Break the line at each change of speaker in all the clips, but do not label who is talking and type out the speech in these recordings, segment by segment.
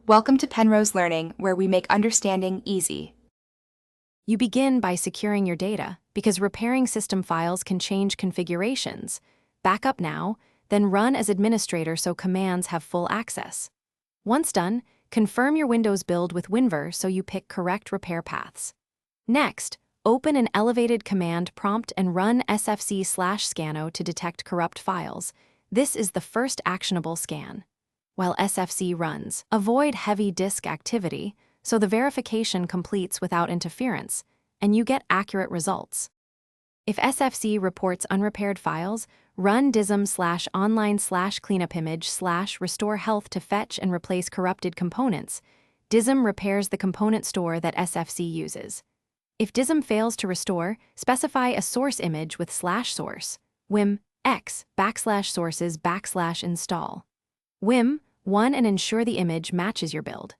Welcome to Penrose Learning, where we make understanding easy.
You begin by securing your data, because repairing system files can change configurations. Back up now, then run as administrator so commands have full access. Once done, confirm your Windows build with WinVer so you pick correct repair paths. Next, open an elevated command prompt and run sfc/scano to detect corrupt files. This is the first actionable scan. While SFC runs, avoid heavy disk activity so the verification completes without interference, and you get accurate results. If SFC reports unrepaired files, run dism/online/cleanupimage/restore health to fetch and replace corrupted components. Dism repairs the component store that SFC uses. If Dism fails to restore, specify a source image with /source, wim x \sources \install. Wim 1 and ensure the image matches your build.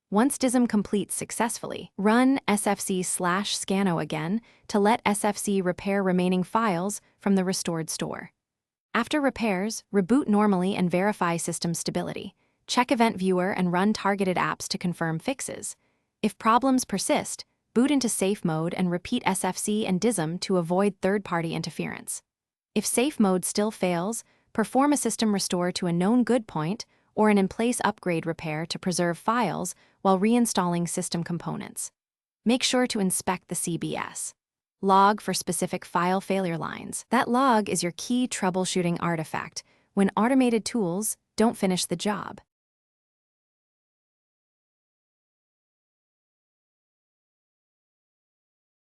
Once Dism completes successfully, run sfc/scano again to let SFC repair remaining files from the restored store. After repairs, reboot normally and verify system stability. Check Event Viewer and run targeted apps to confirm fixes. If problems persist, boot into safe mode and repeat SFC and Dism to avoid third-party interference. If safe mode still fails, perform a system restore to a known good point or an in-place upgrade repair to preserve files while reinstalling system components. Make sure to inspect the CBS log for specific file failure lines. That log is your key troubleshooting artifact when automated tools don't finish the job.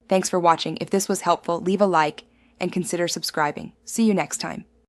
Thanks for watching. If this was helpful, leave a like and consider subscribing. See you next time.